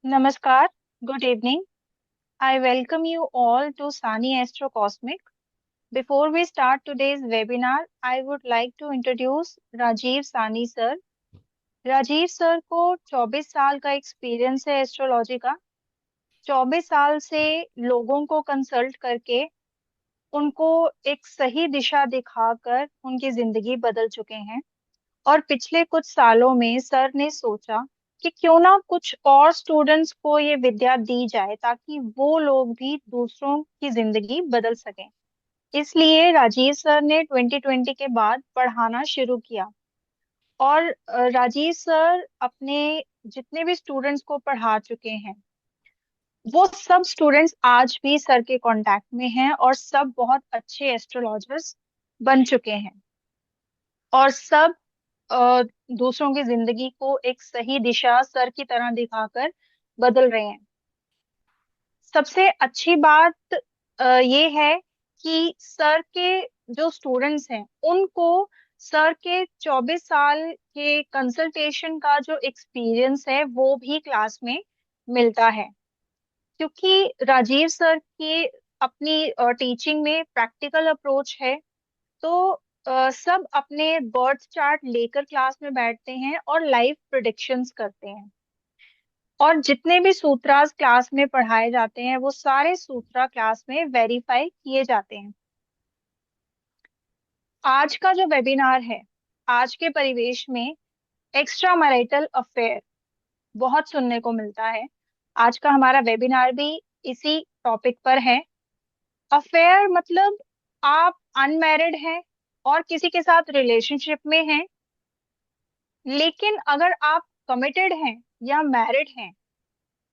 Namaskar, good evening. I welcome you all to Sani Astro Cosmic. Before we start today's webinar, I would like to introduce Rajiv Sani sir. Rajiv sir को 24 साल का experience है astrology का। 24 साल से लोगों को कंसल्ट करके उनको एक सही दिशा दिखाकर उनकी जिंदगी बदल चुके हैं। और पिछले कुछ सालों में सर ने सोचा कि क्यों ना कुछ और स्टूडेंट्स को ये विद्या दी जाए ताकि वो लोग भी दूसरों की जिंदगी बदल सकें। इसलिए राजीव सर ने 2020 के बाद पढ़ाना शुरू किया। और राजीव सर अपने जितने भी स्टूडेंट्स को पढ़ा चुके हैं वो सब स्टूडेंट्स आज भी सर के कांटेक्ट में हैं और सब बहुत अच्छे एस्ट्रोलॉजर्स बन चुके हैं। और सब अ, दूसरों की जिंदगी को एक सही दिशा सर की तरह दिखाकर बदल रहे हैं। सबसे अच्छी बात ये है कि सर के जो स्टूडेंट्स हैं उनको सर के 24 साल के कंसल्टेशन का जो एक्सपीरियंस है वो भी क्लास में मिलता है। क्योंकि राजीव सर की अपनी टीचिंग में प्रैक्टिकल अप्रोच है, तो सब अपने बर्थ चार्ट लेकर क्लास में बैठते हैं और लाइव प्रिडिक्शंस करते हैं। और जितने भी सूत्रास क्लास में पढ़ाए जाते हैं वो सारे सूत्रा क्लास में वेरीफाई किए जाते हैं। आज का जो वेबिनार है, आज के परिवेश में एक्स्ट्रा मैरिटल अफेयर बहुत सुनने को मिलता है। आज का हमारा वेबिनार भी इसी टॉपिक पर है। अफेयर मतलब आप अनमैरिड हैं और किसी के साथ रिलेशनशिप में हैं, लेकिन अगर आप कमिटेड हैं या मैरिड हैं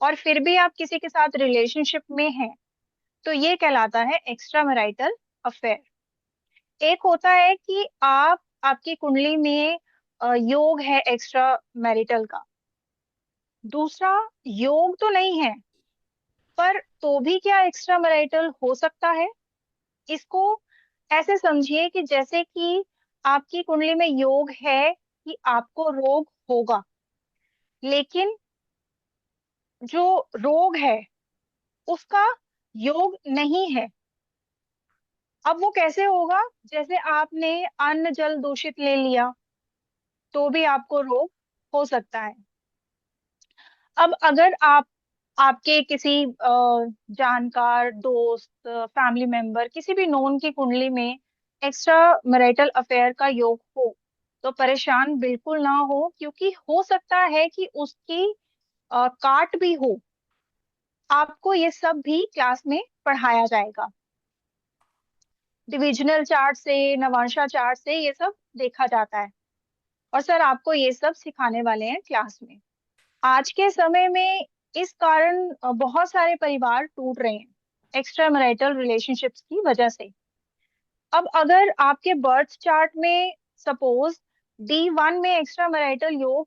और फिर भी आप किसी के साथ रिलेशनशिप में हैं तो ये कहलाता है एक्स्ट्रा मैरिटल अफेयर। एक होता है कि आपकी कुंडली में योग है एक्स्ट्रा मैरिटल का। दूसरा, योग तो नहीं है पर तो भी क्या एक्स्ट्रा मैरिटल हो सकता है। इसको ऐसे समझिए कि जैसे कि आपकी कुंडली में योग है कि आपको रोग होगा, लेकिन जो रोग है उसका योग नहीं है। अब वो कैसे होगा? जैसे आपने अन्न जल दूषित ले लिया तो भी आपको रोग हो सकता है। अब अगर आपके किसी जानकार दोस्त फैमिली मेंबर किसी भी नोन की कुंडली में एक्स्ट्रा मैरिटल अफेयर का योग हो तो परेशान बिल्कुल ना हो, क्योंकि हो सकता है कि उसकी काट भी हो। आपको ये सब भी क्लास में पढ़ाया जाएगा। डिविजनल चार्ट से, नवांशा चार्ट से ये सब देखा जाता है और सर आपको ये सब सिखाने वाले हैं क्लास में। आज के समय में इस कारण बहुत सारे परिवार टूट रहे हैं एक्स्ट्रा मैरिटल रिलेशनशिप्स की वजह से। अब अगर आपके बर्थ चार्ट में सपोज D1 में एक्स्ट्रा मैरिटल योग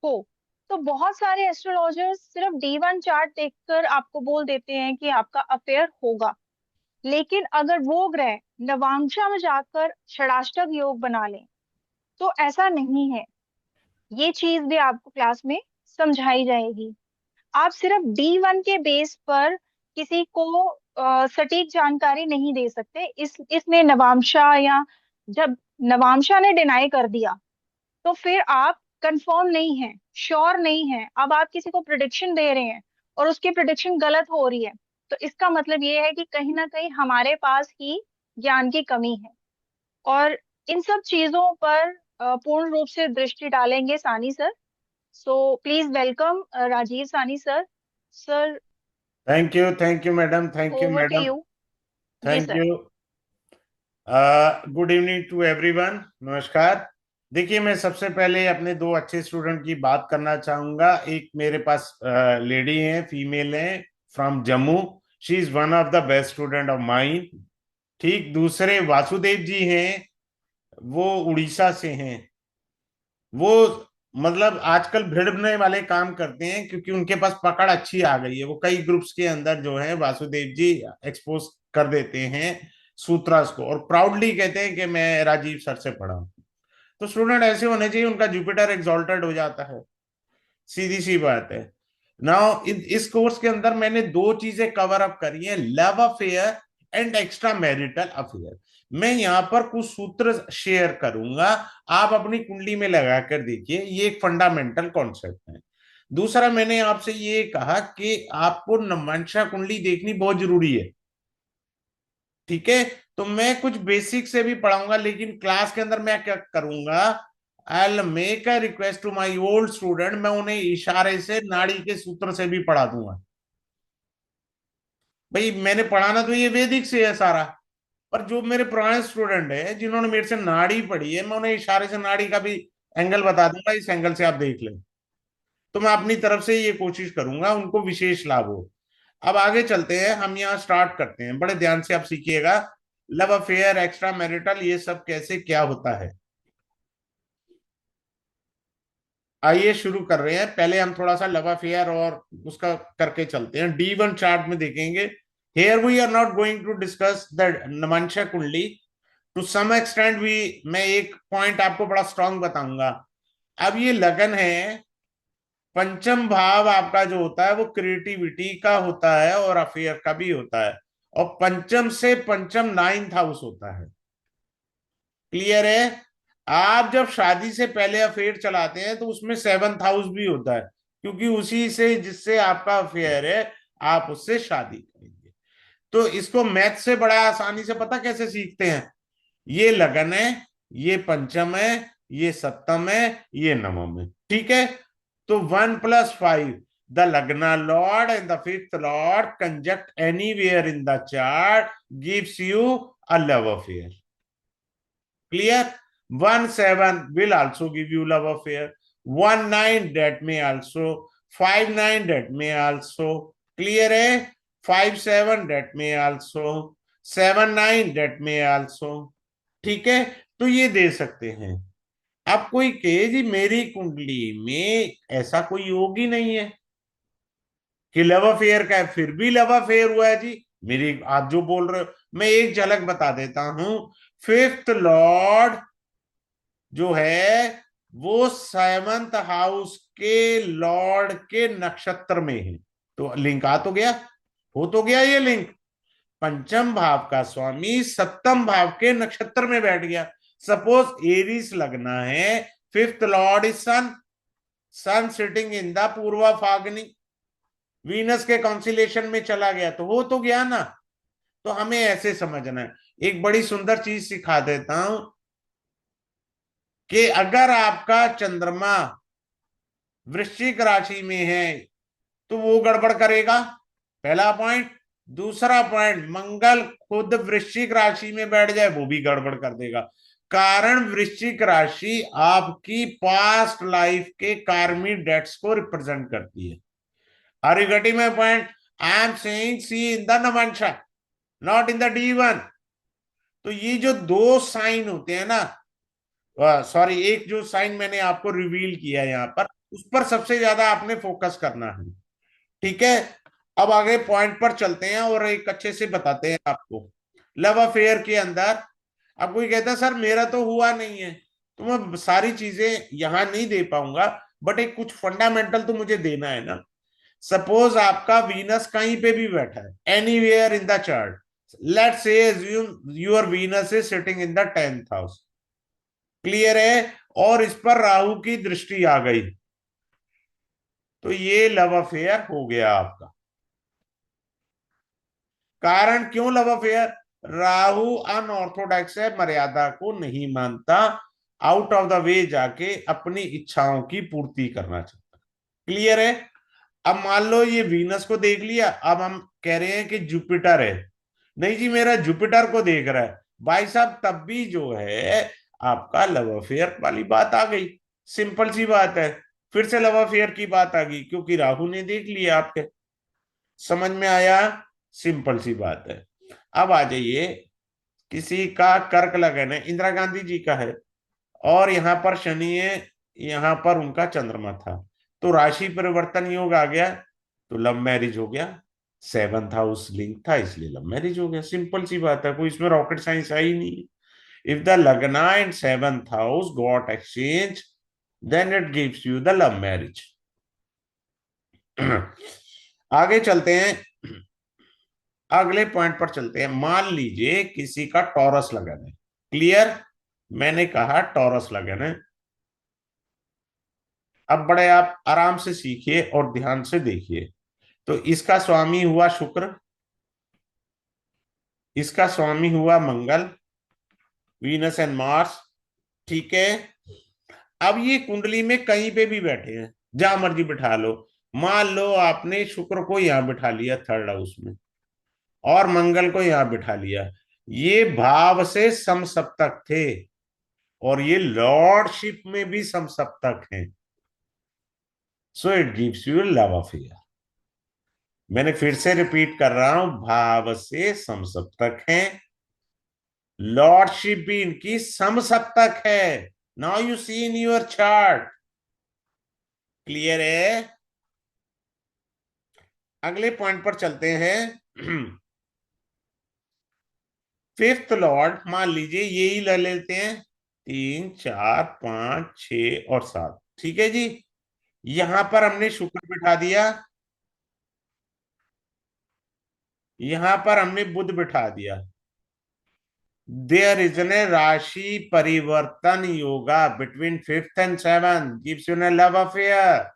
हो तो बहुत सारे एस्ट्रोलॉजर्स सिर्फ D1 चार्ट देखकर आपको बोल देते हैं कि आपका अफेयर होगा। लेकिन अगर वो ग्रह नवांशा में जाकर षडाष्टक योग बना लें तो ऐसा नहीं है। ये चीज भी आपको क्लास में समझाई जाएगी। आप सिर्फ D1 के बेस पर किसी को सटीक जानकारी नहीं दे सकते। इसमें नवांशा या जब नवांशा ने डिनाई कर दिया तो फिर आप कंफर्म नहीं है, श्योर नहीं है। अब आप किसी को प्रिडिक्शन दे रहे हैं और उसकी प्रिडिक्शन गलत हो रही है तो इसका मतलब ये है कि कहीं ना कहीं हमारे पास ही ज्ञान की कमी है। और इन सब चीजों पर पूर्ण रूप से दृष्टि डालेंगे Sani sir. So please welcome Rajeev Sani sir. Sir, thank you madam, thank you over to madam, you. जी thank sir. You. Good evening to everyone, नमस्कार। देखिए, मैं सबसे पहले अपने दो अच्छे स्टूडेंट की बात करना चाहूंगा। एक मेरे पास लेडी है, फीमेल है, from Jammu. She is one of the best student of mine. ठीक, दूसरे वासुदेव जी हैं, वो उड़ीसा से हैं। वो मतलब आजकल भिड़ने वाले काम करते हैं क्योंकि उनके पास पकड़ अच्छी आ गई है। वो कई ग्रुप्स के अंदर जो है वासुदेव जी एक्सपोज कर देते हैं सूत्रास को, और प्राउडली कहते हैं कि मैं राजीव सर से पढ़ा हूं। तो स्टूडेंट ऐसे होने चाहिए, उनका जुपिटर एग्जॉल्टेड हो जाता है, सीधी सी बात है। नाउ इस कोर्स के अंदर मैंने दो चीजें कवर अप करी हैं, love affair and extra marital affair. मैं यहाँ पर कुछ सूत्र शेयर करूंगा, आप अपनी कुंडली में लगा कर देखिए, ये एक फंडामेंटल कॉन्सेप्ट है। दूसरा, मैंने आपसे ये कहा कि आपको नमंशा कुंडली देखनी बहुत जरूरी है, ठीक है। तो मैं कुछ बेसिक से भी पढ़ाऊंगा, लेकिन क्लास के अंदर मैं क्या करूंगा, I make a request to my old student, मैं उन्हें इशारे से नाड़ी के सूत्र से भी पढ़ा दूंगा। भाई मैंने पढ़ाना तो ये वैदिक से है सारा, पर जो मेरे पुराने स्टूडेंट है जिन्होंने मेरे से नाड़ी पढ़ी है, मैं उन्हें इशारे से नाड़ी का भी एंगल बता दूंगा, इस एंगल से आप देख लें। तो मैं अपनी तरफ से ये कोशिश करूंगा उनको विशेष लाभ हो। अब आगे चलते हैं, हम यहाँ स्टार्ट करते हैं, बड़े ध्यान से आप सीखिएगा। लव अफेयर, एक्स्ट्रा मैरिटल, ये सब कैसे क्या होता है, आइए शुरू कर रहे हैं। पहले हम थोड़ा सा लव अफेयर और उसका करके चलते हैं। D1 चार्ट में देखेंगे, here we are not going to discuss the नमंशा kundali to some extent we. मैं एक पॉइंट आपको बड़ा स्ट्रांग बताऊंगा। अब ये लगन है, पंचम भाव आपका जो होता है वो क्रिएटिविटी का होता है और अफेयर का भी होता है, और पंचम से पंचम नाइन्थ हाउस होता है। क्लियर है? आप जब शादी से पहले अफेयर चलाते हैं तो उसमें सेवंथ हाउस भी होता है, क्योंकि उसी से जिससे आपका अफेयर है आप उससे शादी करेंगे। तो इसको मैथ से बड़ा आसानी से पता कैसे सीखते हैं, ये लगन है, ये पंचम है, ये सप्तम है, ये नवम है, ठीक है। तो 1+5, the lagna lord and the fifth lord conjunct anywhere in the chart gives you a love affair. Clear? 1/7 will also give you love affair. 1/9 that may also. 5/9 that may also. Clear है? 5/7 that may also. 7/9 that may also. ठीक है, तो ये दे सकते हैं। अब कोई कहे जी मेरी कुंडली में ऐसा कोई योग ही नहीं है कि लव अफेयर का है, फिर भी लव अफेयर हुआ है जी, मेरी आप जो बोल रहे हो, मैं एक झलक बता देता हूं। फिफ्थ लॉर्ड जो है वो सेवंथ हाउस के लॉर्ड के नक्षत्र में है, तो लिंक आ तो गया, हो तो गया ये लिंक। पंचम भाव का स्वामी सप्तम भाव के नक्षत्र में बैठ गया। सपोज एरीस लगना है, fifth lord is sun, sun sitting in the Purva Phalguni, Venus के कॉन्सिलेशन में चला गया, तो हो तो गया ना। तो हमें ऐसे समझना है। एक बड़ी सुंदर चीज सिखा देता हूं कि अगर आपका चंद्रमा वृश्चिक राशि में है तो वो गड़बड़ करेगा, पहला पॉइंट। दूसरा पॉइंट, मंगल खुद वृश्चिक राशि में बैठ जाए वो भी गड़बड़ कर देगा। कारण वृश्चिक राशि आपकी पास्ट लाइफ के कार्मिक डेट्स को रिप्रेजेंट करती है। Are you getting my point? I am saying see in the नवंशा, नॉट इन द D1। तो ये जो दो साइन होते हैं ना, सॉरी, एक जो साइन मैंने आपको रिवील किया यहाँ पर, उस पर सबसे ज्यादा आपने फोकस करना है, ठीक है। अब आगे पॉइंट पर चलते हैं और एक अच्छे से बताते हैं आपको। लव अफेयर के अंदर अब कोई कहता है सर मेरा तो हुआ नहीं है, तो मैं सारी चीजें यहां नहीं दे पाऊंगा, बट एक कुछ फंडामेंटल तो मुझे देना है ना। सपोज आपका वीनस कहीं पे भी बैठा है, anywhere in the chart, let's say assume your Venus is sitting in the 10th house. Clear है? और इस पर राहु की दृष्टि आ गई, तो ये लव अफेयर हो गया आपका। कारण क्यों लव अफेयर? राहु अनऑर्थोडॉक्स है, मर्यादा को नहीं मानता, आउट ऑफ द वे जाके अपनी इच्छाओं की पूर्ति करना चाहता। क्लियर है? अब मान लो ये वीनस को देख लिया, अब हम कह रहे हैं कि जुपिटर है, नहीं जी मेरा जुपिटर को देख रहा है, भाई साहब तब भी जो है आपका लव अफेयर वाली बात आ गई। सिंपल सी बात है, फिर से लव अफेयर की बात आ गई क्योंकि राहु ने देख लिया आपके। समझ में आया? सिंपल सी बात है। अब आ जाइए, किसी का कर्क लगन है, इंदिरा गांधी जी का है, और यहाँ पर शनि है, यहाँ पर उनका चंद्रमा था, तो राशि परिवर्तन योग आ गया, तो लव मैरिज हो गया। सेवंथ हाउस लिंक था इसलिए लव मैरिज हो गया। सिंपल सी बात है, कोई इसमें रॉकेट साइंस है ही नहीं। If the lagna and seventh house got exchange, then it gives you the love marriage. आगे चलते हैं, अगले पॉइंट पर चलते हैं। मान लीजिए किसी का टॉरस लगन है। क्लियर? मैंने कहा टॉरस लगन है। अब बड़े आप आराम से सीखिए और ध्यान से देखिए। तो इसका स्वामी हुआ शुक्र, इसका स्वामी हुआ मंगल, वीनस एंड मार्स। ठीक है। अब ये कुंडली में कहीं पे भी बैठे हैं, जहां मर्जी बिठा लो। मान लो आपने शुक्र को यहां बिठा लिया थर्ड हाउस में, और मंगल को यहां बिठा लिया। ये भाव से समसप्तक थे, और ये लॉर्डशिप में भी समसप्तक हैं। So it gives you love affair. मैंने फिर से रिपीट कर रहा हूं, भाव से समसप्तक हैं, लॉर्डशिप भी इनकी समसप्तक है। Now you see in your chart. Clear है? अगले पॉइंट पर चलते हैं। फिफ्थ लॉर्ड मान लीजिए यही ले लेते हैं, 3 4 5 6 और 7। ठीक है जी। यहां पर हमने शुक्र बिठा दिया, यहां पर हमने बुध बिठा दिया। देयर इज एन राशि परिवर्तन yoga between fifth and seven, gives U A love affair.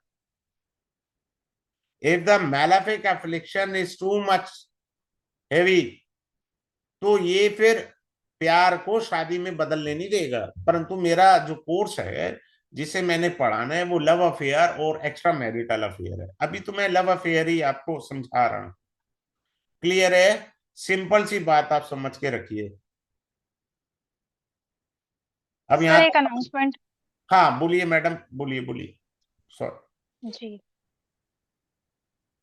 If the malefic affliction is too much heavy, तो ये फिर प्यार को शादी में बदलने नहीं देगा। परंतु मेरा जो कोर्स है, जिसे मैंने पढ़ाना है, वो लव अफेयर और एक्स्ट्रा मैरिटल अफेयर है। अभी तो मैं लव अफेयर ही आपको समझा रहा हूं। क्लियर है? सिंपल सी बात आप समझ के रखिए। अब सर यहाँ एक अनाउंसमेंट। हाँ बोलिए मैडम, बोलिए बोलिए। सॉरी। जी,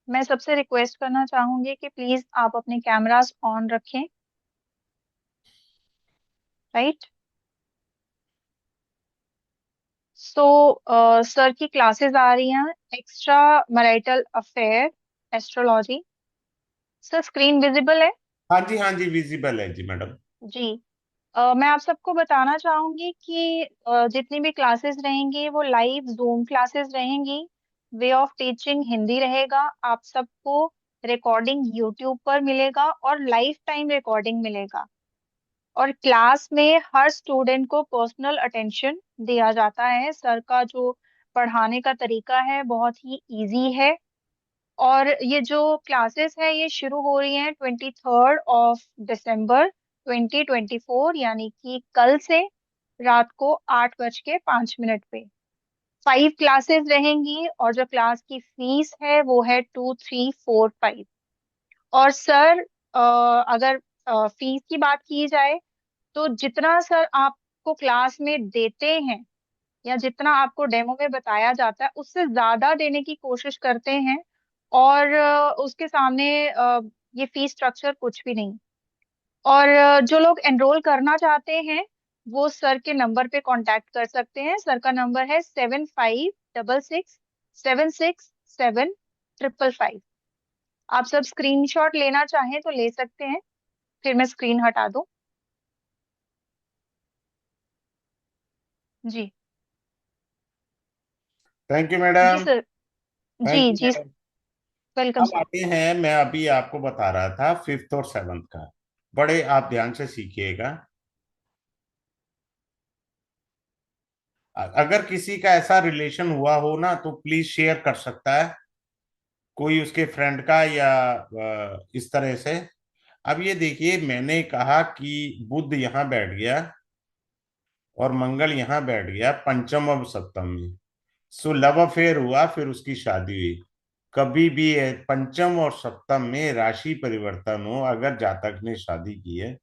मैं सबसे रिक्वेस्ट करना चाहूंगी कि प्लीज आप अपने कैमरास ऑन रखें। राइट। सो सर की क्लासेस आ रही हैं, extra marital affair astrology. Sir screen visible है? हाँ जी विजिबल है जी मैडम। जी। मैं आप सबको बताना चाहूंगी कि जितनी भी क्लासेस रहेंगी वो लाइव जूम क्लासेस रहेंगी। वे ऑफ टीचिंग हिंदी रहेगा। आप सबको रिकॉर्डिंग यूट्यूब पर मिलेगा और लाइफ टाइम रिकॉर्डिंग मिलेगा। और क्लास में हर स्टूडेंट को पर्सनल अटेंशन दिया जाता है। सर का जो पढ़ाने का तरीका है बहुत ही इजी है। और ये जो क्लासेस है ये शुरू हो रही हैं 23rd of December 2024, यानी कि कल से रात को 8:05 पे 5 क्लासेस रहेंगी। और जो क्लास की फीस है वो है 2345। और सर अगर फीस की बात की जाए तो जितना सर आपको क्लास में देते हैं या जितना आपको डेमो में बताया जाता है उससे ज्यादा देने की कोशिश करते हैं। और उसके सामने ये फीस स्ट्रक्चर कुछ भी नहीं। और जो लोग एनरोल करना चाहते हैं वो सर के नंबर पे कांटेक्ट कर सकते हैं। सर का नंबर है 7566 767 आप सब स्क्रीनशॉट लेना चाहें तो ले सकते हैं। फिर मैं स्क्रीन हटा दूं। जी। थैंक यू जी मैडम। सर। जी थैंक यू जी। मैडम। वेलकम अब सर। आते हैं, मैं अभी आपको बता रहा था फिफ्थ और सेवन्थ का। बड़े आप ध्यान से सीखिएगा। अगर किसी का ऐसा रिलेशन हुआ हो ना, तो प्लीज शेयर कर सकता है, कोई उसके फ्रेंड का या इस तरह से। अब ये देखिए, मैंने कहा कि बुध यहाँ बैठ गया और मंगल यहाँ बैठ गया पंचम और सप्तम में। सो लव अफेयर हुआ, फिर उसकी शादी हुई। कभी भी पंचम और सप्तम में राशि परिवर्तन हो, अगर जातक ने शादी की है,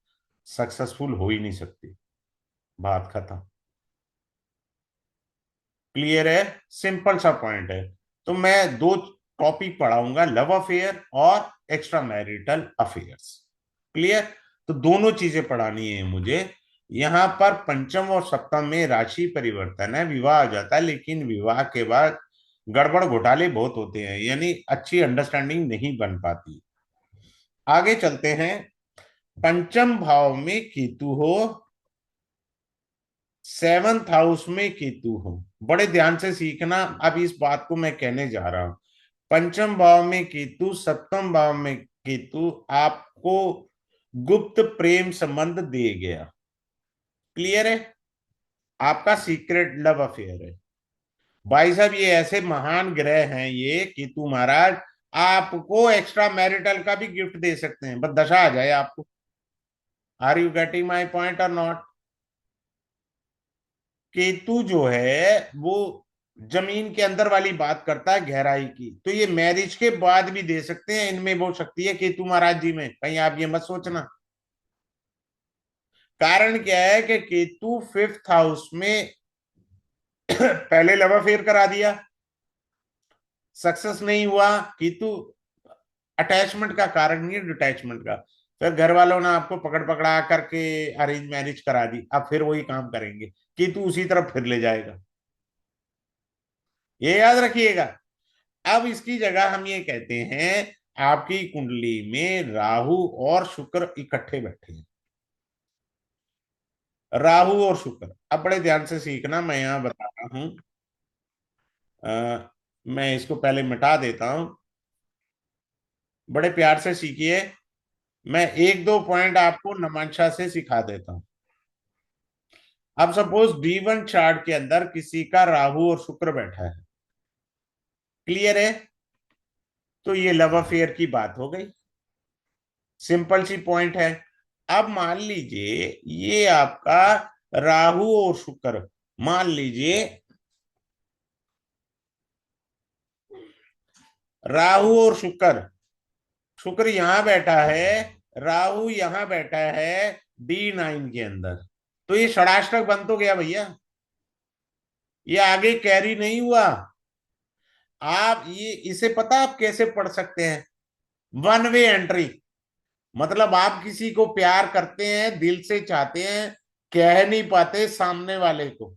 सक्सेसफुल हो ही नहीं सकती। बात खत्म। क्लियर है? सिंपल सा पॉइंट है। तो मैं दो टॉपिक पढ़ाऊंगा, लव अफेयर और एक्स्ट्रा मैरिटल अफेयर्स। क्लियर? तो दोनों चीजें पढ़ानी है मुझे। यहाँ पर पंचम और सप्तम में राशि परिवर्तन है, विवाह आ जाता है, लेकिन विवाह के बाद गड़बड़ घोटाले बहुत होते हैं, यानी अच्छी अंडरस्टैंडिंग नहीं बन पाती। आगे चलते हैं। पंचम भाव में केतु हो, सेवंथ हाउस में केतु हो। बड़े ध्यान से सीखना, अब इस बात को मैं कहने जा रहा हूं। पंचम भाव में केतु, सप्तम भाव में केतु आपको गुप्त प्रेम संबंध दे गया। क्लियर है? आपका सीक्रेट लव अफेयर है। भाई साहब ये ऐसे महान ग्रह हैं ये केतु महाराज, आपको एक्स्ट्रा मैरिटल का भी गिफ्ट दे सकते हैं, बस दशा आ जाए आपको। Are you getting my point और नॉट? केतु जो है वो जमीन के अंदर वाली बात करता है, गहराई की, तो ये मैरिज के बाद भी दे सकते हैं, इनमें वो शक्ति है केतु महाराज जी में, कहीं आप ये मत सोचना। कारण क्या है कि केतु फिफ्थ हाउस में पहले लव अफेयर करा दिया, सक्सेस नहीं हुआ। केतु अटैचमेंट का कारण नहीं है, डिटैचमेंट का। फिर घर वालों ने आपको पकड़ पकड़ा करके अरेंज मैरिज करा दी, अब फिर वही काम करेंगे, केतु उसी तरफ फिर ले जाएगा, ये याद रखिएगा। अब इसकी जगह हम ये कहते हैं आपकी कुंडली में राहु और शुक्र इकट्ठे बैठे हैं। राहु और शुक्र, अब बड़े ध्यान से सीखना, मैं यहां बता रहा हूं। मैं इसको पहले मिटा देता हूं, बड़े प्यार से सीखिए। मैं एक दो पॉइंट आपको नमांशा से सिखा देता हूं। अब सपोज D1 चार्ट के अंदर किसी का राहु और शुक्र बैठा है, क्लियर है? तो ये लव अफेयर की बात हो गई, सिंपल सी पॉइंट है। अब मान लीजिए ये आपका राहु और शुक्र, मान लीजिए राहु और शुक्र, शुक्र यहां बैठा है, राहु यहां बैठा है D9 के अंदर, तो ये षडाष्टक बन तो गया भैया, ये आगे कैरी नहीं हुआ। आप ये इसे पता आप कैसे पढ़ सकते हैं? वन वे एंट्री, मतलब आप किसी को प्यार करते हैं, दिल से चाहते हैं, कह नहीं पाते सामने वाले को,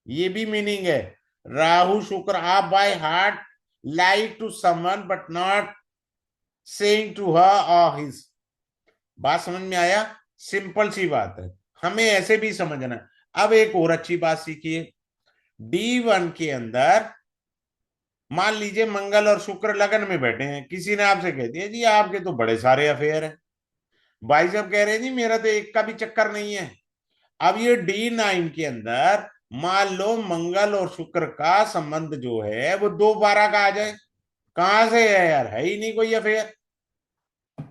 ये भी मीनिंग है। राहु शुक्र, आप by heart like to someone but not saying to her और हिज। बात समझ में आया? सिंपल सी बात है, हमें ऐसे भी समझना है। अब एक और अच्छी बात सीखिए, D1 के अंदर मान लीजिए मंगल और शुक्र लगन में बैठे हैं, किसी ने आपसे कह दिया जी आपके तो बड़े सारे अफेयर हैं, भाई साहब कह रहे हैं जी मेरा तो एक का भी चक्कर नहीं है। अब ये D9 के अंदर मान लो मंगल और शुक्र का संबंध जो है वो 2/12 का आ जाए, कहां से है यार, है ही नहीं कोई अफेयर,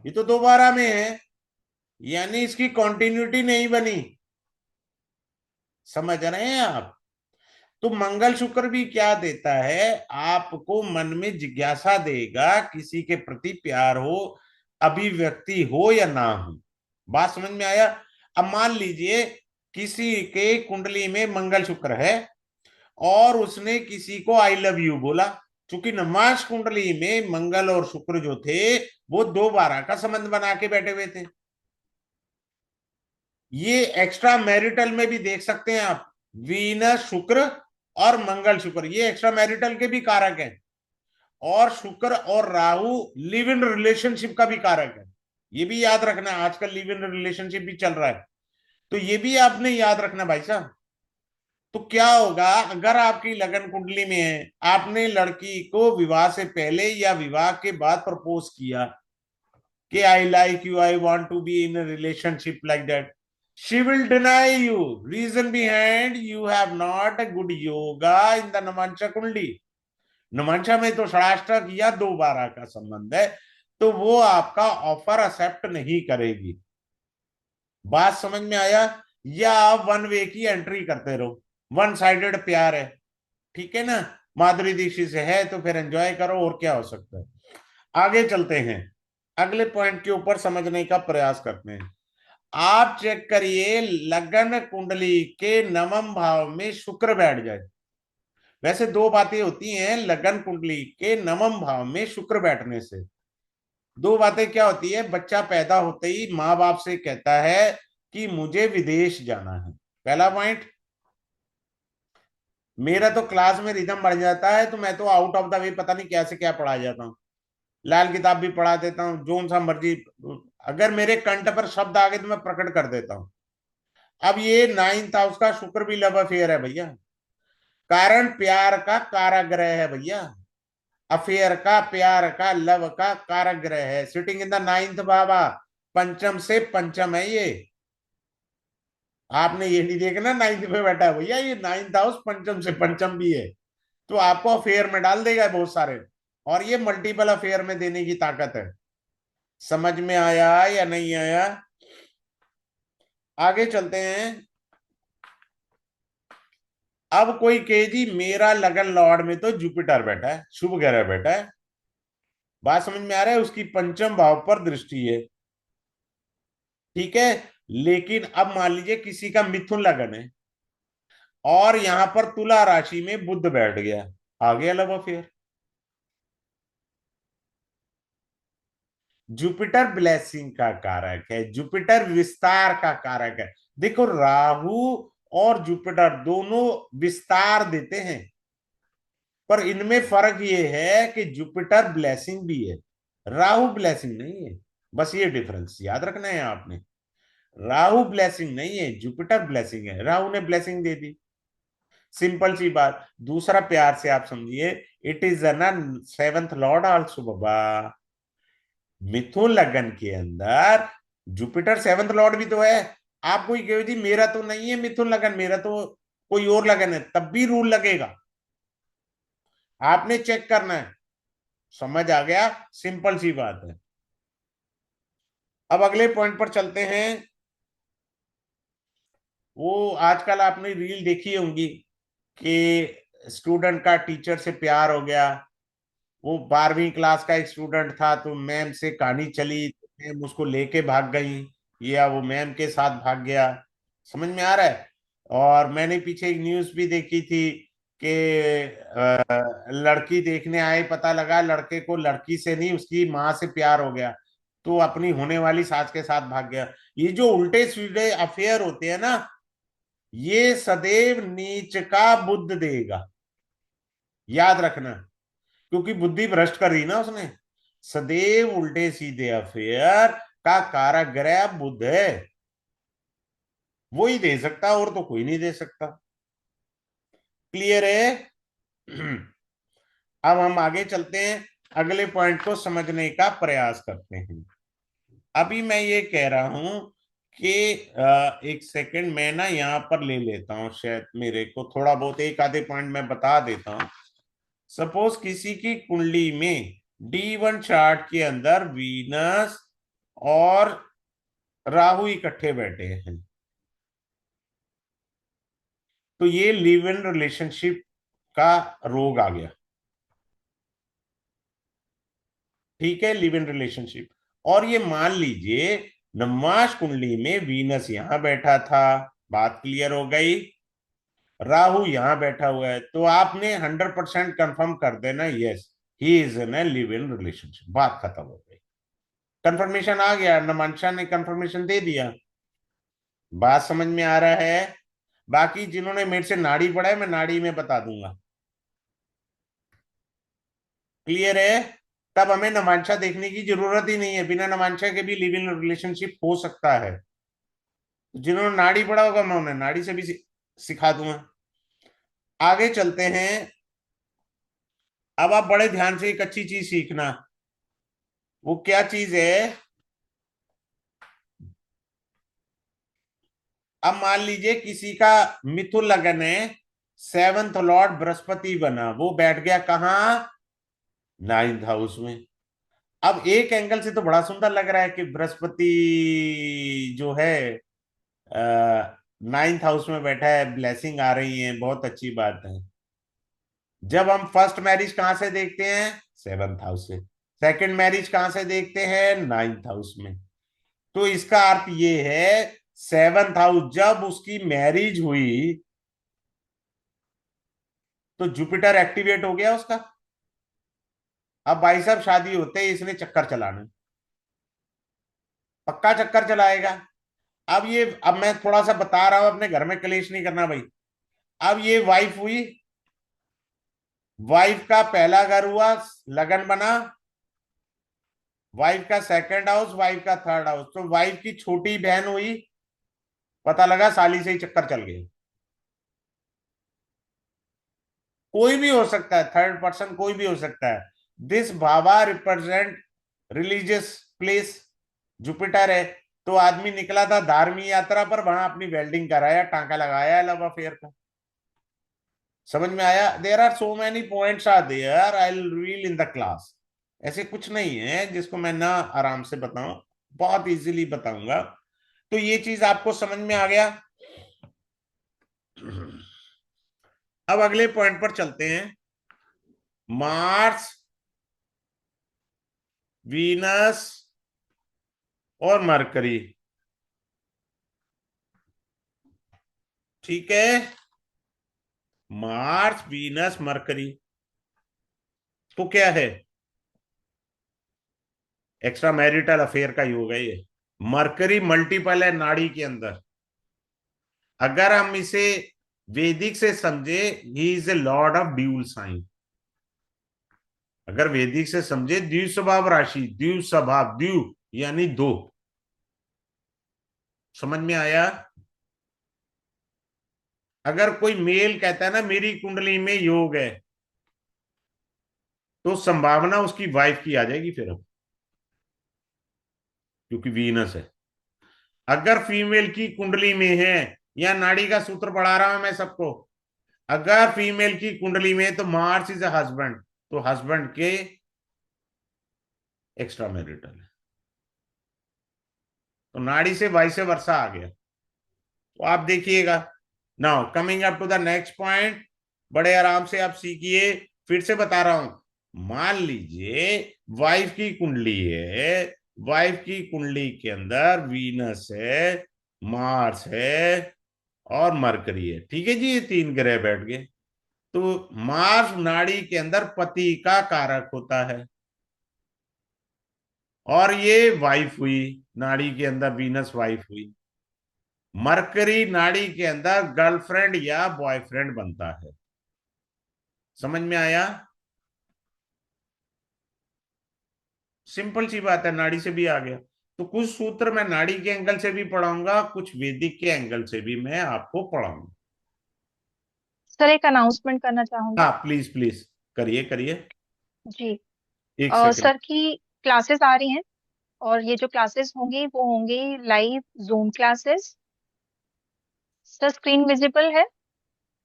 ये तो 2/12 में है, यानी इसकी कंटिन्यूटी नहीं बनी। समझ रहे हैं आप? तो मंगल शुक्र भी क्या देता है आपको, मन में जिज्ञासा देगा, किसी के प्रति प्यार हो, अभिव्यक्ति हो या ना हो। बात समझ में आया? अब मान लीजिए किसी के कुंडली में मंगल शुक्र है और उसने किसी को आई लव यू बोला, क्योंकि नमाज कुंडली में मंगल और शुक्र जो थे वो 2/12 का संबंध बना के बैठे हुए थे। ये एक्स्ट्रा मैरिटल में भी देख सकते हैं आप, वीनस शुक्र और मंगल शुक्र ये एक्स्ट्रा मैरिटल के भी कारक हैं, और शुक्र और राहु लिव इन रिलेशनशिप का भी कारक है। ये भी याद रखना, आजकल लिव इन रिलेशनशिप भी चल रहा है, तो ये भी आपने याद रखना भाई साहब। तो क्या होगा अगर आपकी लगन कुंडली में है, आपने लड़की को विवाह से पहले या विवाह के बाद प्रपोज किया कि I like you, I want to be in a relationship like that, she will deny you, reason behind you have not a good yoga in the नमांशा कुंडली। नमांशा में तो षडाष्टक या 2/12 का संबंध है, तो वो आपका ऑफर एक्सेप्ट नहीं करेगी। बात समझ में आया? या आप वन वे की एंट्री करते रहो, वन साइडेड प्यार है, ठीक है ना, माधुरी दीक्षित से है तो फिर एंजॉय करो, और क्या हो सकता है। आगे चलते हैं, अगले पॉइंट के ऊपर समझने का प्रयास करते हैं। आप चेक करिए लगन कुंडली के नवम भाव में शुक्र बैठ जाए। वैसे दो बातें होती हैं लगन कुंडली के नवम भाव में शुक्र बैठने से, दो बातें क्या होती है, बच्चा पैदा होते ही माँ बाप से कहता है कि मुझे विदेश जाना है, पहला पॉइंट। मेरा तो क्लास में रिदम बढ़ जाता है, तो मैं तो आउट ऑफ द वे पता नहीं क्या से क्या पढ़ा जाता हूँ, लाल किताब भी पढ़ा देता हूँ, जो सा मर्जी, अगर मेरे कंठ पर शब्द आ गए तो मैं प्रकट कर देता हूँ। अब ये 9th हाउस का शुक्र भी लव अफेयर है भैया, कारण प्यार का कारागृह है भैया, अफेयर का, प्यार का, लव का कारक ग्रह है, सिटिंग इन द नाइन्थ बाबा, पंचम से पंचम है ये। आपने ये नहीं देखना नाइन्थ में बैठा है भैया, ये नाइन्थ हाउस पंचम से पंचम भी है। तो आपको अफेयर में डाल देगा बहुत सारे, और ये मल्टीपल अफेयर में देने की ताकत है। समझ में आया या नहीं आया? आगे चलते हैं। अब कोई कहे जी मेरा लगन लॉर्ड में तो जुपिटर बैठा है, शुभ ग्रह बैठा है। बात समझ में आ रहा है? उसकी पंचम भाव पर दृष्टि है, ठीक है। लेकिन अब मान लीजिए किसी का मिथुन लगन है और यहां पर तुला राशि में बुध बैठ गया, आ गया लव अफेयर। जुपिटर ब्लेसिंग का कारक है, जुपिटर विस्तार का कारक है। देखो राहु और जुपिटर दोनों विस्तार देते हैं, पर इनमें फर्क ये है कि जुपिटर ब्लेसिंग भी है, राहु ब्लेसिंग नहीं है। बस ये डिफरेंस याद रखना है आपने। राहु ब्लेसिंग नहीं है, जुपिटर ब्लेसिंग है, राहु ने ब्लेसिंग दे दी, सिंपल सी बात। दूसरा प्यार से आप समझिए, it is an seventh lord also बाबा। मिथुन लगन के अंदर जुपिटर सेवंथ लॉर्ड भी तो है। आप कोई कहो जी मेरा तो नहीं है मिथुन लगन, मेरा तो कोई और लगन है, तब भी रूल लगेगा, आपने चेक करना है। समझ आ गया? सिंपल सी बात है। अब अगले पॉइंट पर चलते हैं। वो आजकल आपने रील देखी होंगी कि स्टूडेंट का टीचर से प्यार हो गया। वो 12वीं क्लास का एक स्टूडेंट था, तो मैम से कहानी चली, मैम उसको लेके भाग गई या वो मैम के साथ भाग गया। समझ में आ रहा है? और मैंने पीछे एक न्यूज भी देखी थी कि लड़की देखने आए, पता लगा लड़के को लड़की से नहीं उसकी माँ से प्यार हो गया, तो अपनी होने वाली सास के साथ भाग गया। ये जो उल्टे सीधे अफेयर होते हैं ना, ये सदैव नीच का बुद्ध देगा, याद रखना। क्योंकि बुद्धि भ्रष्ट कर दी ना उसने। सदैव उल्टे सीधे अफेयर का कारक ग्रह बुध है, वो ही दे सकता, और तो कोई नहीं दे सकता। क्लियर है? अब हम आगे चलते हैं, अगले पॉइंट को समझने का प्रयास करते हैं। अभी मैं ये कह रहा हूं कि एक सेकंड मैं ना यहाँ पर ले लेता हूं, शायद मेरे को थोड़ा बहुत एक आधे पॉइंट मैं बता देता हूं। सपोज किसी की कुंडली में D1 चार्ट के अंदर वीनस और राहु इकट्ठे बैठे हैं, तो ये लिव इन रिलेशनशिप का रोग आ गया, ठीक है, लिव इन रिलेशनशिप। और ये मान लीजिए नवमास कुंडली में वीनस यहां बैठा था, बात क्लियर हो गई, राहु यहां बैठा हुआ है, तो आपने 100% कंफर्म कर देना, yes he is in A live in relationship, बात खत्म हो गई। कंफर्मेशन आ गया, नमांशा ने कंफर्मेशन दे दिया। बात समझ में आ रहा है? बाकी जिन्होंने मेरे से नाड़ी पढ़ा है, मैं नाड़ी में बता दूंगा। क्लियर है? तब हमें नमांशा देखने की जरूरत ही नहीं है, बिना नमांशा के भी लिव इन रिलेशनशिप हो सकता है। जिन्होंने नाड़ी पढ़ा होगा मैं उन्हें नाड़ी से भी सिखा दूंगा। आगे चलते हैं। अब आप बड़े ध्यान से एक अच्छी चीज सीखना। वो क्या चीज है? अब मान लीजिए किसी का मिथुन लगन है, सेवंथ लॉर्ड बृहस्पति बना, वो बैठ गया कहाँ? नाइन्थ हाउस में। अब एक एंगल से तो बड़ा सुंदर लग रहा है कि बृहस्पति जो है नाइन्थ हाउस में बैठा है, ब्लेसिंग आ रही है, बहुत अच्छी बात है। जब हम फर्स्ट मैरिज कहां से देखते हैं? सेवंथ हाउस से। सेकंड मैरिज कहां से देखते हैं? नाइन्थ हाउस में। तो इसका अर्थ ये है, सेवंथ हाउस जब उसकी मैरिज हुई तो जुपिटर एक्टिवेट हो गया उसका। अब भाई साहब शादी होते ही इसने चक्कर चलाना, पक्का चक्कर चलाएगा। अब मैं थोड़ा सा बता रहा हूं, अपने घर में कलेश नहीं करना भाई। अब ये वाइफ हुई, वाइफ का पहला घर हुआ, लगन बना, वाइफ का सेकंड हाउस, वाइफ का थर्ड हाउस, तो वाइफ की छोटी बहन हुई, पता लगा साली से ही चक्कर चल गए। कोई भी हो सकता है, थर्ड पर्सन कोई भी हो सकता है। This Baba represent religious place, Jupiter है। तो आदमी निकला था धार्मिक यात्रा पर, वहां अपनी वेल्डिंग कराया, टांका लगाया लव अफेयर का। समझ में आया? There are so many points are there, I will reveal in the class. ऐसे कुछ नहीं है जिसको मैं ना आराम से बताऊं, बहुत इजीली बताऊंगा। तो ये चीज आपको समझ में आ गया। अब अगले पॉइंट पर चलते हैं। मार्स, वीनस और मरकरी। ठीक है, मार्स, वीनस, मरकरी तो क्या है? एक्स्ट्रा मैरिटल अफेयर का योग है ये। मरकरी मल्टीपल है नाड़ी के अंदर। अगर हम इसे वैदिक से समझे, he is a lord of dual sign. अगर वैदिक से समझे, द्विस्वभाव राशि, द्विस्वभाव, द्यू यानी दो। समझ में आया? अगर कोई मेल कहता है ना मेरी कुंडली में योग है, तो संभावना उसकी वाइफ की आ जाएगी फिर अब, क्योंकि वीनस है। अगर फीमेल की कुंडली में है, या नाड़ी का सूत्र पढ़ा रहा हूं मैं सबको, अगर फीमेल की कुंडली में, तो मार्स इज अ हस्बैंड, तो हस्बैंड के एक्स्ट्रा मैरिटल है। तो नाड़ी से वाइस वर्षा आ गया। तो आप देखिएगा। Now coming up to the next point, बड़े आराम से आप सीखिए। फिर से बता रहा हूं, मान लीजिए वाइफ की कुंडली है, वाइफ की कुंडली के अंदर वीनस है, मार्स है और मरकरी है। ठीक है जी, ये तीन ग्रह बैठ गए। तो मार्स नाड़ी के अंदर पति का कारक होता है, और ये वाइफ हुई, नाड़ी के अंदर वीनस वाइफ हुई। मरकरी नाड़ी के अंदर गर्लफ्रेंड या बॉयफ्रेंड बनता है। समझ में आया? सिंपल सी बात है, नाड़ी से भी आ गया। तो कुछ सूत्र मैं नाड़ी के एंगल से भी पढ़ाऊंगा, कुछ वैदिक के एंगल से भी मैं आपको पढ़ाऊंगा। सर एक अनाउंसमेंट करना चाहूंगी। हाँ प्लीज प्लीज, करिए करिए। जी। एक सेकंड। सर की क्लासेस आ रही हैं, और ये जो क्लासेस होंगी वो होंगी live zoom classes. Sir screen visible है?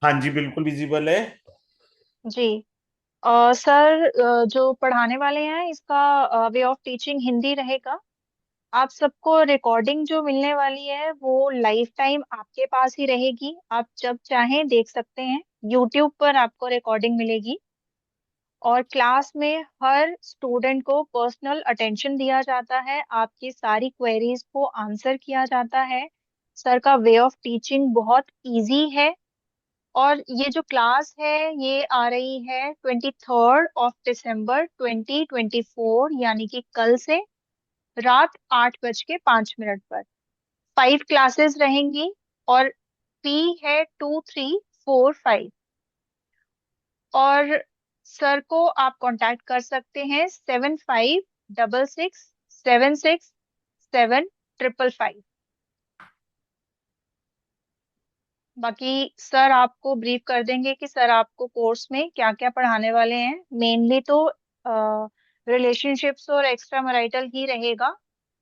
हाँ जी, बिल्कुल विजिबल है। जी। सर जो पढ़ाने वाले हैं इसका वे ऑफ टीचिंग हिंदी रहेगा। आप सबको रिकॉर्डिंग जो मिलने वाली है वो लाइफ टाइम आपके पास ही रहेगी, आप जब चाहें देख सकते हैं। यूट्यूब पर आपको रिकॉर्डिंग मिलेगी। और क्लास में हर स्टूडेंट को पर्सनल अटेंशन दिया जाता है, आपकी सारी क्वेरीज को आंसर किया जाता है। सर का वे ऑफ टीचिंग बहुत इजी है। और ये जो क्लास है ये आ रही है 23rd of December 2024, यानी कि कल से, रात 8:05 पर। 5 क्लासेस रहेंगी। और फी है 2345। और सर को आप कांटेक्ट कर सकते हैं 7566 767 बाकी सर आपको ब्रीफ कर देंगे कि सर आपको कोर्स में क्या क्या पढ़ाने वाले हैं। मेनली तो रिलेशनशिप्स और एक्स्ट्रा मैरिटल ही रहेगा।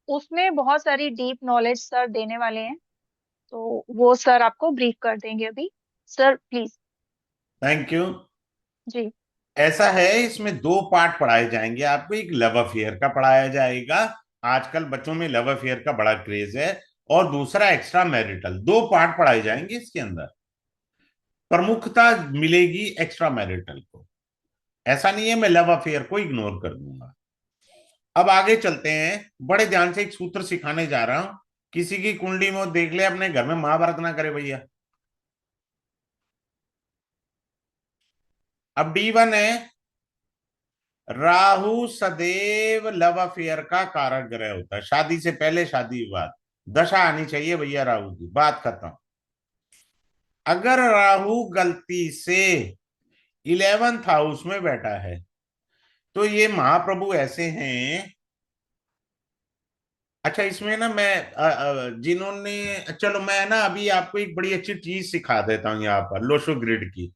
उसमें बहुत सारी डीप नॉलेज सर देने वाले हैं, तो वो सर आपको ब्रीफ कर देंगे अभी। Sir please. Thank you. जी। ऐसा है, इसमें दो पार्ट पढ़ाए जाएंगे आपको। एक लव अफेयर का पढ़ाया जाएगा, आजकल बच्चों में लव अफेयर का बड़ा क्रेज है। और दूसरा एक्स्ट्रा मैरिटल। दो पार्ट पढ़ाए जाएंगे इसके अंदर। प्रमुखता मिलेगी एक्स्ट्रा मैरिटल को। ऐसा नहीं है मैं लव अफेयर को इग्नोर कर दूंगा। अब आगे चलते हैं। बड़े ध्यान से एक सूत्र सिखाने जा रहा हूं। किसी की कुंडली में वो देख ले, अपने घर में महाभारत ना करे भैया। अब D1 है, राहु सदैव लव अफेयर का कारक ग्रह होता है। शादी से पहले, शादी के बाद दशा आनी चाहिए भैया राहु की, बात खत्म। अगर राहु गलती से 11th हाउस में बैठा है, तो ये महाप्रभु ऐसे हैं। अच्छा, इसमें ना मैं जिन्होंने, चलो मैं ना अभी आपको एक बड़ी अच्छी चीज सिखा देता हूँ यहाँ पर लोशो ग्रिड की।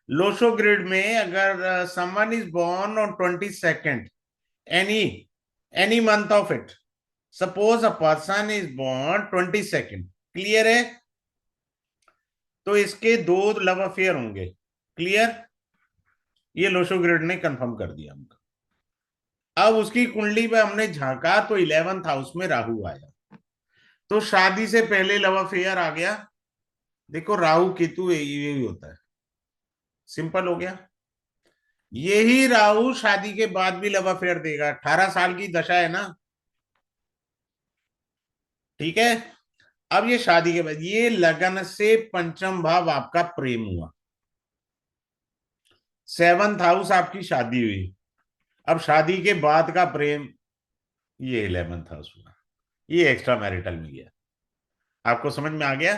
लोशो ग्रिड में अगर someone is born on 22nd any any month of it, suppose a person is born 22nd, clear है? तो इसके दो लव अफेयर होंगे, क्लियर? ये लोशो ग्रिड ने कंफर्म कर दिया हमको। अब उसकी कुंडली पे हमने झांका तो 11th हाउस में राहु आया, तो शादी से पहले लव अफेयर आ गया। देखो राहु केतु यही होता है, सिंपल हो गया। यही राहु शादी के बाद भी लव अफेयर देगा, 18 साल की दशा है ना, ठीक है? अब ये शादी के बाद, ये लगन से पंचम भाव आपका प्रेम हुआ, 7th हाउस आपकी शादी हुई, अब शादी के बाद का प्रेम ये 11th हाउस हुआ, ये एक्स्ट्रा मैरिटल में गया। आपको समझ में आ गया?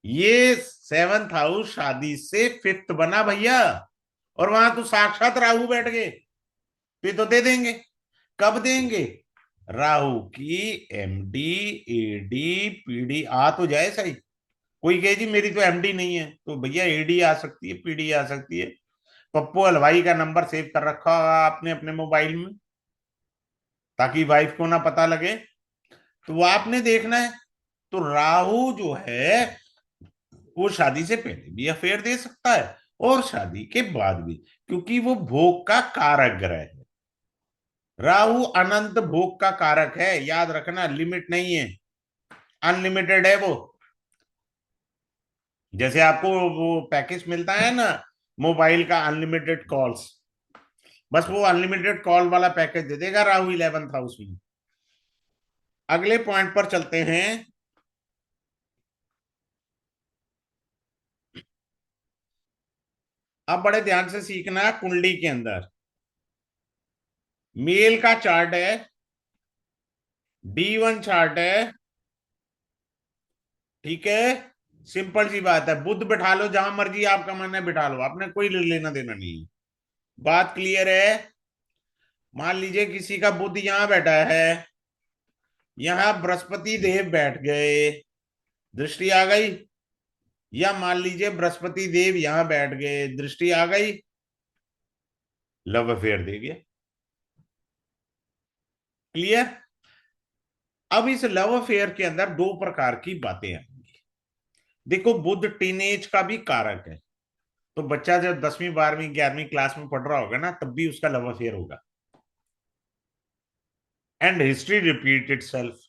ये 7th हाउस शादी से 5th बना भैया, और वहां तो साक्षात राहु बैठ गए, तो ये तो दे देंगे। कब देंगे? राहु की एमडी एडी पीडी आ तो जाए सही। कोई कहे जी मेरी तो एमडी नहीं है, तो भैया एडी आ सकती है, पीडी आ सकती है। पप्पू हलवाई का नंबर सेव कर रखा होगा आपने अपने मोबाइल में, ताकि वाइफ को ना पता लगे, तो वो आपने देखना है। तो राहु जो है वो शादी से पहले भी अफेयर दे सकता है और शादी के बाद भी, क्योंकि वो भोग का कारक ग्रह है। राहु अनंत भोग का कारक है, याद रखना, लिमिट नहीं है, अनलिमिटेड है वो। जैसे आपको वो पैकेज मिलता है ना मोबाइल का, अनलिमिटेड कॉल्स, बस वो अनलिमिटेड कॉल वाला पैकेज दे देगा राहु 11th हाउस में। अगले पॉइंट पर चलते हैं। अब बड़े ध्यान से सीखना, कुंडली के अंदर मेल का चार्ट है, D1 चार्ट है, ठीक है? सिंपल सी बात है, बुद्ध बिठा लो जहां मर्जी आपका मन है बिठा लो, आपने कोई लेना देना नहीं है। बात क्लियर है? मान लीजिए किसी का बुद्ध यहां बैठा है, यहां बृहस्पति देव बैठ गए, दृष्टि आ गई। या मान लीजिए बृहस्पति देव यहां बैठ गए, दृष्टि आ गई, लव अफेयर दे गया, क्लियर? अब इस लव अफेयर के अंदर दो प्रकार की बातें आएंगी। देखो बुद्ध टीनेज का भी कारक है, तो बच्चा जब 10वीं 12वीं 11वीं क्लास में पढ़ रहा होगा ना, तब भी उसका लव अफेयर होगा, एंड हिस्ट्री रिपीट इटसेल्फ।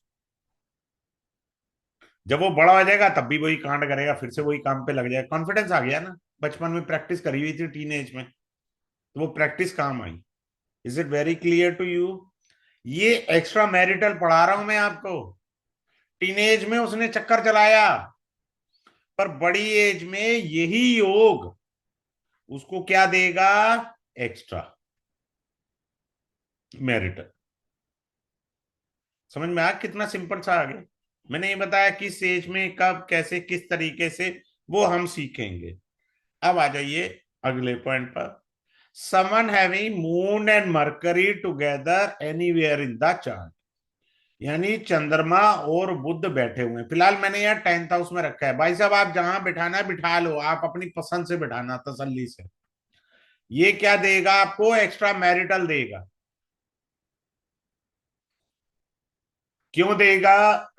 जब वो बड़ा हो जाएगा तब भी वही कांड करेगा, फिर से वही काम पे लग जाएगा, कॉन्फिडेंस आ गया ना, बचपन में प्रैक्टिस करी हुई थी टीनेज में, तो वो प्रैक्टिस काम आई। Is it very clear to you? ये एक्स्ट्रा मैरिटल पढ़ा रहा हूं मैं आपको। टीनेज में उसने चक्कर चलाया, पर बड़ी एज में यही योग उसको क्या देगा? Extra marital. समझ में आया कितना सिंपल सा आ गया? मैंने ये बताया किस एज में कब कैसे किस तरीके से, वो हम सीखेंगे। अब आ जाइए अगले पॉइंट पर। Someone having moon and mercury together anywhere in the chart, यानी चंद्रमा और बुध बैठे हुए हैं। फिलहाल मैंने यहाँ 10th हाउस में रखा है, भाई साहब आप जहां बिठाना है बिठा लो, आप अपनी पसंद से बिठाना तसल्ली से। ये क्या देगा आपको? एक्स्ट्रा मैरिटल देगा। क्यों देगा?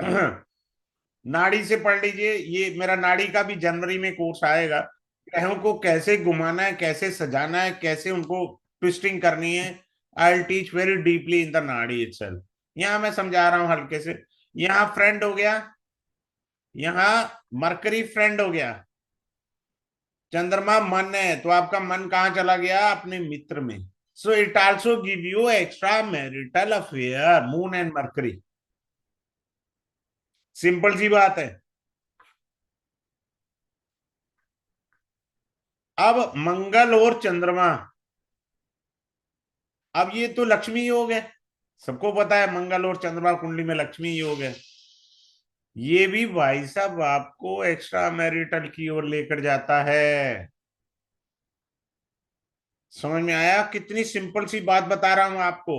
नाड़ी से पढ़ लीजिए, ये मेरा नाड़ी का भी जनवरी में कोर्स आएगा, ग्रहों को कैसे घुमाना है, कैसे सजाना है, कैसे उनको ट्विस्टिंग करनी है। I teach very deeply in the नाड़ी इटसेल्फ। यहाँ मैं समझा रहा हूं हल्के से। यहाँ फ्रेंड हो गया, यहाँ मरकरी फ्रेंड हो गया, चंद्रमा मन है, तो आपका मन कहाँ चला गया? अपने मित्र में। So it also give you extra marital affair, moon and Mercury. Simple सी बात है। अब मंगल और चंद्रमा, अब ये तो लक्ष्मी योग है, सबको पता है मंगल और चंद्रमा कुंडली में लक्ष्मी योग है। ये भी भाई साहब आपको एक्स्ट्रा मैरिटल की ओर लेकर जाता है। समझ में आया? कितनी सिंपल सी बात बता रहा हूं आपको।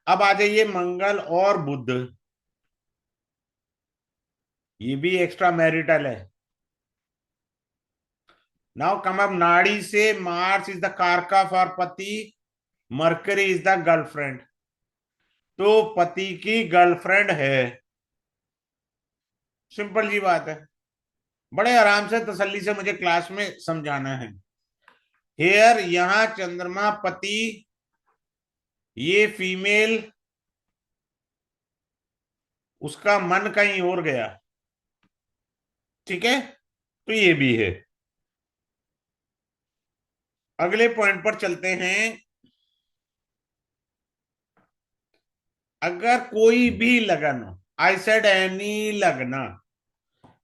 अब आ जाइए मंगल और बुध, ये भी एक्स्ट्रा मैरिटल है। नाउ कम अप, नाड़ी से मार्स इज द कारका फॉर पति, मरकरी इज द गर्लफ्रेंड। तो पति की गर्लफ्रेंड है। सिंपल जी बात है, बड़े आराम से तसल्ली से मुझे क्लास में समझाना है। हेयर, यहां चंद्रमा पति, ये फीमेल, उसका मन कहीं और गया। ठीक है, तो ये भी है। अगले पॉइंट पर चलते हैं। अगर कोई भी लगन, आई सेड एनी लगना,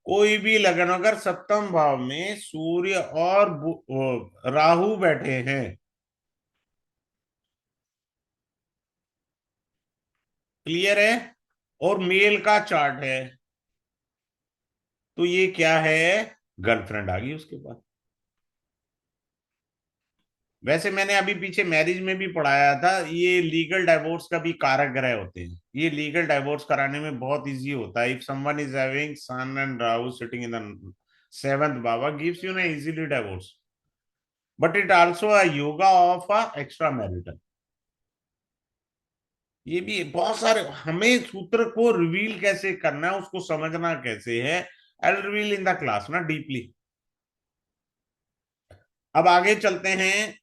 कोई भी लगन अगर सप्तम भाव में सूर्य और राहु बैठे हैं, क्लियर है, और मेल का चार्ट है, तो ये क्या है? गर्लफ्रेंड आ गई उसके पास। वैसे मैंने अभी पीछे मैरिज में भी पढ़ाया था, ये लीगल डाइवोर्स का भी कारक ग्रह होते हैं। ये लीगल डाइवोर्स कराने में बहुत इजी होता है। If someone is having sun and Rahu sitting in the seventh bhava, gives you ना easily divorce, but it also a yoga of a extra marital. ये भी बहुत सारे, हमें सूत्र को रिवील कैसे करना है, उसको समझना कैसे है, आई will reveal in the class ना डीपली। अब आगे चलते हैं।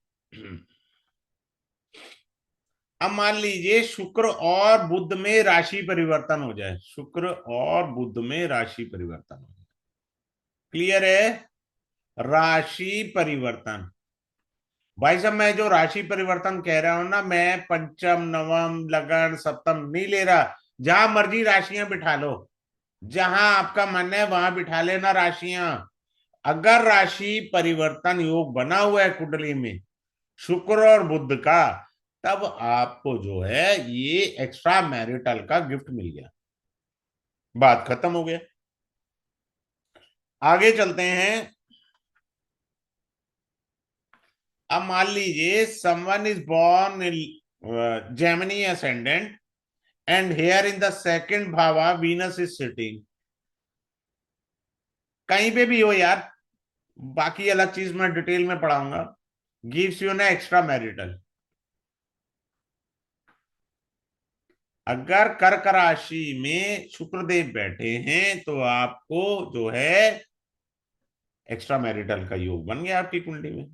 अब मान लीजिए शुक्र और बुध में राशि परिवर्तन हो जाए, शुक्र और बुध में राशि परिवर्तन हो जाए, क्लियर है? राशि परिवर्तन, भाई साहब मैं जो राशि परिवर्तन कह रहा हूं ना, मैं पंचम नवम लगन सप्तम नहीं ले रहा। जहां मर्जी राशियां बिठा लो, जहां आपका मन है वहां बिठा लेना राशियां। अगर राशि परिवर्तन योग बना हुआ है कुंडली में शुक्र और बुध का, तब आपको जो है ये एक्स्ट्रा मैरिटल का गिफ्ट मिल गया, बात खत्म हो गया। आगे चलते हैं। अब मान लीजिए someone is born in Gemini ascendant and here in the second bhava Venus is sitting, कहीं पे भी हो यार, बाकी अलग चीज मैं डिटेल में पढ़ाऊंगा, गिव्स यू ना एक्स्ट्रा मैरिटल। अगर कर्क राशि में शुक्रदेव बैठे हैं तो आपको जो है एक्स्ट्रा मैरिटल का योग बन गया आपकी कुंडली में।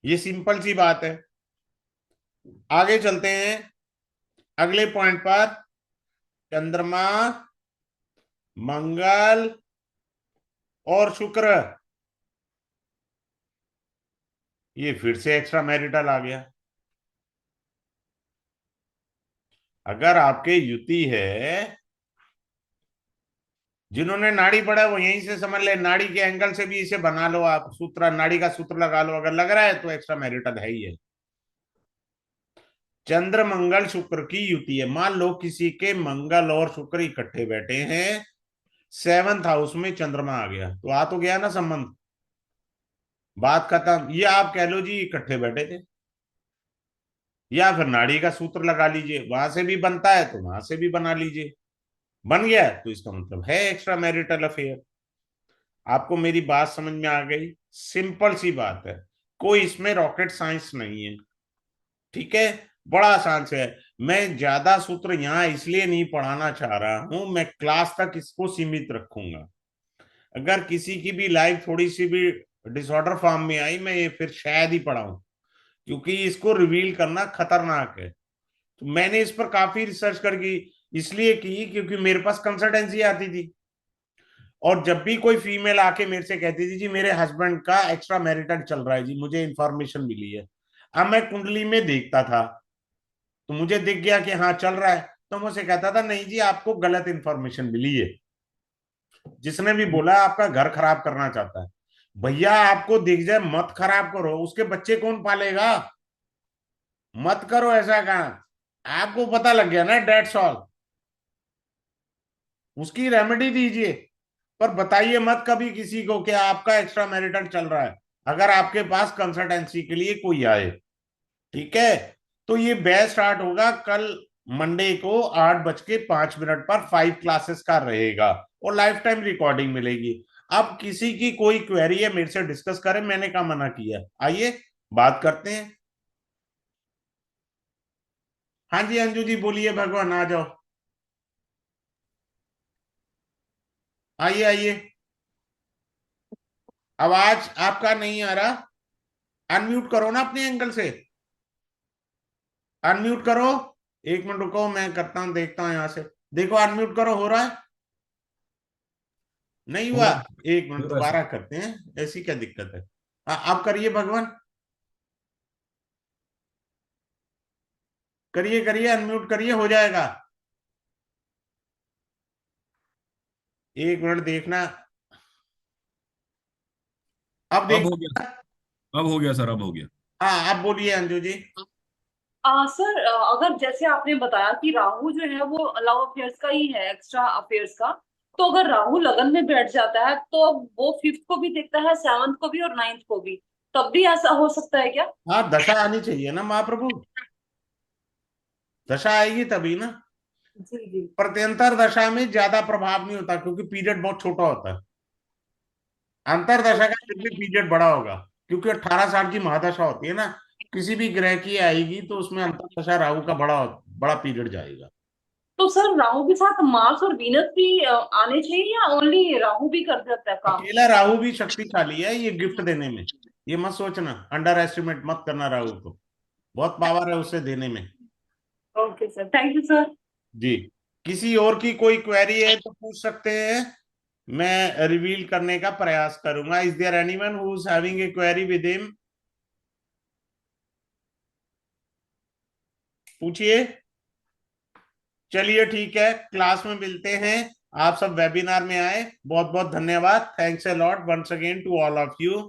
ये सिंपल सी बात है। आगे चलते हैं अगले पॉइंट पर। चंद्रमा, मंगल और शुक्र, ये फिर से एक्स्ट्रा मैरिटल आ गया। अगर आपके युति है, जिन्होंने नाड़ी पढ़ा है वो यहीं से समझ ले, नाड़ी के एंगल से भी इसे बना लो, आप सूत्र, नाड़ी का सूत्र लगा लो, अगर लग रहा है तो एक्स्ट्रा मैरिटल है ही है। चंद्र मंगल शुक्र की युति है, मान लो किसी के मंगल और शुक्र इकट्ठे बैठे हैं, सेवंथ हाउस में चंद्रमा आ गया, तो आ तो गया ना संबंध, बात खत्म। ये आप कह लो जी इकट्ठे बैठे थे, या फिर नाड़ी का सूत्र लगा लीजिए, वहां से भी बनता है तो वहां से भी बना लीजिए, बन गया है तो इसका मतलब है एक्स्ट्रा मैरिटल अफेयर। आपको मेरी बात समझ में आ गई? सिंपल सी बात है, कोई इसमें रॉकेट साइंस नहीं है। ठीक है, बड़ा आसान से है। मैं ज्यादा सूत्र यहाँ इसलिए नहीं पढ़ाना चाह रहा हूं, मैं क्लास तक इसको सीमित रखूंगा। अगर किसी की भी लाइफ थोड़ी सी भी डिसऑर्डर फॉर्म में आई, मैं ये फिर शायद ही पढ़ाऊं, क्योंकि इसको रिवील करना खतरनाक है। तो मैंने इस पर काफी रिसर्च करके इसलिए की क्योंकि मेरे पास कंसल्टेंसी आती थी, और जब भी कोई फीमेल आके मेरे से कहती थी जी मेरे हस्बैंड का एक्स्ट्रा मैरिटल चल रहा है जी, मुझे इंफॉर्मेशन मिली है, अब मैं कुंडली में देखता था तो मुझे दिख गया कि हाँ चल रहा है, तो मैं उसे कहता था नहीं जी आपको गलत इंफॉर्मेशन मिली है, जिसने भी बोला आपका घर खराब करना चाहता है। भैया आपको दिख जाए मत खराब करो, उसके बच्चे कौन पालेगा? मत करो ऐसा काम, आपको पता लग गया ना, डेट्स ऑल, उसकी रेमेडी दीजिए, पर बताइए मत कभी किसी को कि आपका एक्स्ट्रा मैरिटल चल रहा है, अगर आपके पास कंसल्टेंसी के लिए कोई आए। ठीक है, तो ये बैच स्टार्ट होगा कल मंडे को 8:05 पर, 5 क्लासेस का रहेगा और लाइफ टाइम रिकॉर्डिंग मिलेगी। अब किसी की कोई क्वेरी है मेरे से डिस्कस करें, मैंने कहा मना किया? आइए बात करते हैं। हाँ जी अंजू जी बोलिए, भगवान आ जाओ, आइए आइए। आवाज आपका नहीं आ रहा, अनम्यूट करो ना अपने एंगल से, अनम्यूट करो। एक मिनट रुको, मैं करता हूं, देखता हूं यहां से। देखो अनम्यूट करो, हो रहा है? नहीं हो हुआ? रहा एक मिनट हो रहा है दोबारा सर। करते हैं, ऐसी क्या दिक्कत है? हाँ आप करिए भगवान, करिए करिए, अनम्यूट करिए, हो जाएगा। एक मिनट देखना, अब अब देख। हो गया, अब हो गया सर, अब हो गया। हाँ आप बोलिए अंजू जी। सर, अगर जैसे आपने बताया कि राहु जो है वो लव अफेयर्स का ही है, एक्स्ट्रा अफेयर्स का। तो अगर राहु लगन में बैठ जाता है तो वो फिफ्थ को भी देखता है, सेवंथ को भी और नाइन्थ को भी, तब भी ऐसा हो सकता है क्या? हाँ दशा आनी चाहिए ना महाप्रभु, दशा आएगी तभी ना। जी जी। प्रत्यंतर दशा में ज्यादा प्रभाव नहीं होता क्योंकि पीरियड बहुत छोटा होता है। अंतरदशा का फिर भी पीरियड बड़ा होगा, क्योंकि 18 साल की महादशा होती है ना, किसी भी ग्रह की आएगी तो उसमें अंतरदशा राहु का बड़ा बड़ा पीरियड जाएगा। तो सर राहु के साथ मार्स और वीनस भी आने चाहिए या ओनली राहु भी कर देता है काम? अकेला राहु भी शक्तिशाली है ये गिफ्ट देने में, ये मत सोचना, अंडर एस्टिमेट मत करना राहु को, बहुत पावर है उसे देने में। Okay sir, thank you sir. जी, किसी और की कोई क्वेरी है तो पूछ सकते हैं, मैं रिवील करने का प्रयास करूंगा। Is there anyone who is having a query with him? पूछिए। चलिए ठीक है, क्लास में मिलते हैं। आप सब वेबिनार में आए, बहुत बहुत धन्यवाद, thanks a lot once again to all of you.